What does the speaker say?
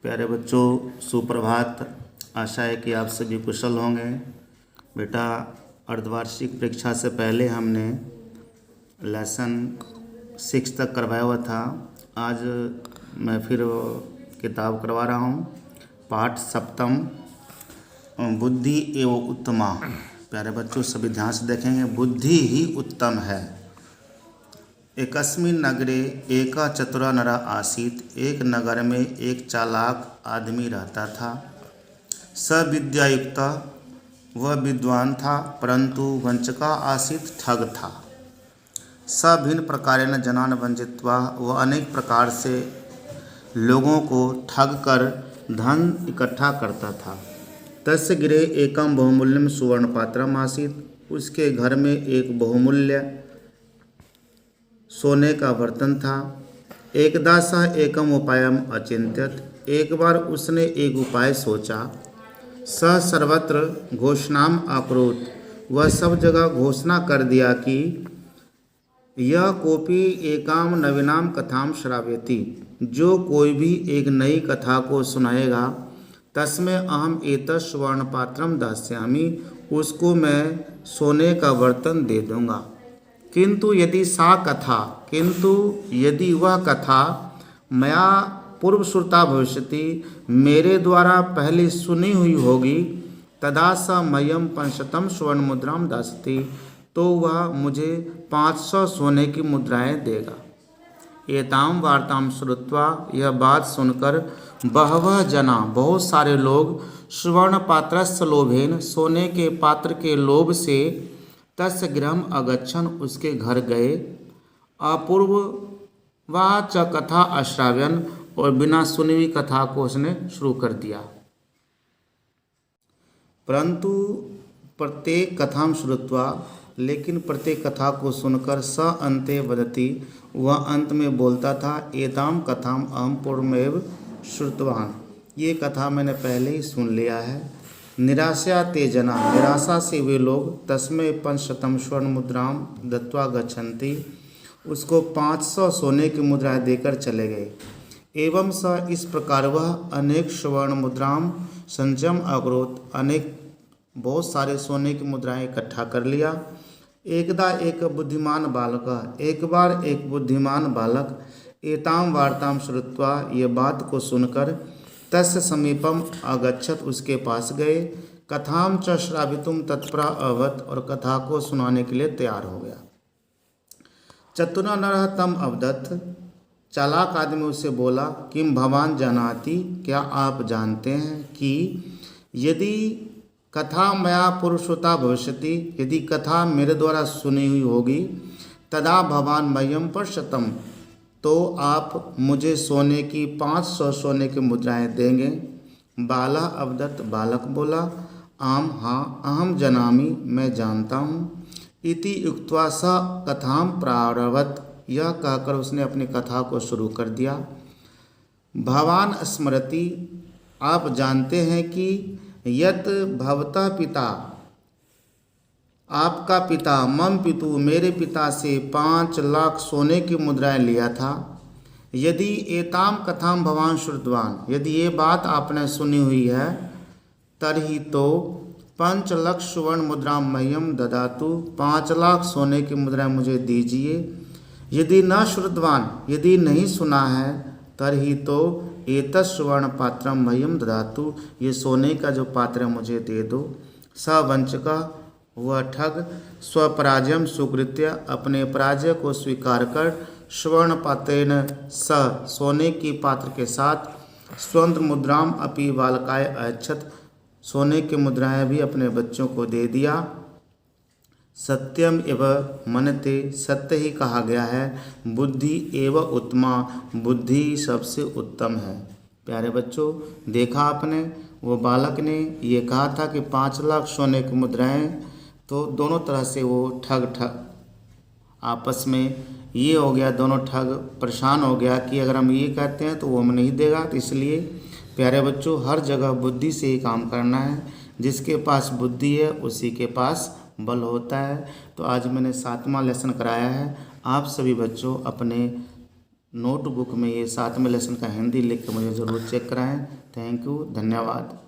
प्यारे बच्चों, सुप्रभात। आशा है कि आप सभी कुशल होंगे। बेटा, अर्धवार्षिक परीक्षा से पहले हमने लेसन 6 तक करवाया हुआ था। आज मैं फिर वो किताब करवा रहा हूँ। पाठ सप्तम, बुद्धि एवं उत्तमा। प्यारे बच्चों, सभी ध्यान से देखेंगे। बुद्धि ही उत्तम है। एकस्मिन् नगरे एका चतुरा नरा आसीत्। एक नगर में एक चालाक आदमी रहता था। स विद्यायुक्त, वह विद्वान था, परंतु वंचका आसीत्, ठग था। स भिन्न प्रकारेण जनान् वंचित्वा, वह अनेक प्रकार से लोगों को ठग कर धन इकट्ठा करता था। तस्य गृहे एकम बहुमूल्यम सुवर्ण पात्रम आसीत्। उसके घर में एक बहुमूल्य सोने का बर्तन था। एकदा सः एकम उपायम अचिंत्यत। एक बार उसने एक उपाय सोचा। सः सर्वत्र घोषणाम अकरोत्। वह सब जगह घोषणा कर दिया कि यह कोपी एकाम नवीनाम कथाम श्रावयति। जो कोई भी एक नई कथा को सुनाएगा, तस्मै अहम एतत् स्वर्ण पात्रम दास्यामि। उसको मैं सोने का बर्तन दे दूंगा। किंतु यदि वह कथा मया पूर्व श्रुता भविष्यति, मेरे द्वारा पहले सुनी हुई होगी, तदा स मह्यम 500 स्वर्ण मुद्राम दास्यति। तो वह मुझे 500 सोने की मुद्राएं देगा। एताम वार्ताम श्रुत्वा, यह बात सुनकर बहवः जना, बहुत सारे लोग, स्वर्ण पात्रस्य लोभेन, सोने के पात्र के लोभ से, तस्य गृहम अगच्छन्, उसके घर गए। अपूर्वा च कथा अश्राव्यन, और बिना सुनी हुई कथा को उसने शुरू कर दिया। परंतु प्रत्येक कथाम श्रुत्वा, लेकिन प्रत्येक कथा को सुनकर स अन्ते वदति, वह अंत में बोलता था, एताम कथाम अहम पूर्वमेव श्रुतवान। ये कथा मैंने पहले ही सुन लिया है। निराशा ते जना, निराशा से वे लोग, तस्मै 500 स्वर्ण मुद्राम दत्वा गच्छन्ति, उसको 500 सोने की मुद्राएं देकर चले गए। एवं स, इस प्रकार वह अनेक स्वर्ण मुद्राम संचयम अकरोत्, बहुत सारे सोने की मुद्राएं इकट्ठा कर लिया। एकदा एक बुद्धिमान बालक, एक बार एक बुद्धिमान बालक, एताम वार्ताम श्रुत्वा, ये बात को सुनकर, तस्य समीपम अगच्छत, उसके पास गए। कथाम च श्रावितुम तत्परा अभवत्, और कथा को सुनाने के लिए तैयार हो गया। चतुरा नरः तम अवदत्, चालाक आदमी उससे बोला, किम भवान जानाति, क्या आप जानते हैं कि यदि कथा मया पुरुषोता भविष्यति, यदि कथा मेरे द्वारा सुनी हुई होगी, तदा भवान मह्यम 500, तो आप मुझे सोने की 500 सोने की मुद्राएं देंगे। बाला अवदत्, बालक बोला, आम, हाँ, अहम जनामि, मैं जानता हूँ। इति उक्त्वा स कथाम प्रारभत, यह कहकर उसने अपनी कथा को शुरू कर दिया। भवान स्मरति, आप जानते हैं कि यत भवतः पिता, आपका पिता, मम पितु, मेरे पिता से 5 लाख सोने की मुद्राएं लिया था। यदि एताम कथाम भवान श्रुतवान, यदि ये बात आपने सुनी हुई है, तर्हि तो 5 लाख स्वर्ण मुद्रा मह्यम ददातु, 5 लाख सोने की मुद्राएं मुझे दीजिए। यदि न श्रुतवान, यदि नहीं सुना है, तर्हि तो एतत् स्वर्ण पात्रम मह्यम ददातु, ये सोने का जो पात्र है मुझे दे दो। स वंचका, वह ठग, स्वपराजयम सुकृत्य, अपने पराजय को स्वीकार कर, स्वर्ण पात्रेण स, सोने की पात्र के साथ, स्वर्ण मुद्राम अपि बालकाय अयच्छत, सोने की मुद्राएं भी अपने बच्चों को दे दिया। सत्यम एव मनते, सत्य ही कहा गया है। बुद्धि एव उत्तमा, बुद्धि सबसे उत्तम है। प्यारे बच्चों, देखा आपने, वो बालक ने ये कहा था कि 5 लाख सोने की मुद्राएं, तो दोनों तरह से वो ठग आपस में ये हो गया, दोनों ठग परेशान हो गया कि अगर हम ये कहते हैं तो वो हमें नहीं देगा। तो इसलिए प्यारे बच्चों, हर जगह बुद्धि से ही काम करना है। जिसके पास बुद्धि है उसी के पास बल होता है। तो आज मैंने 7वां लेसन कराया है। आप सभी बच्चों अपने नोटबुक में ये 7वें लेसन का हिंदी लिख के मुझे ज़रूर चेक कराएं। थैंक यू, धन्यवाद।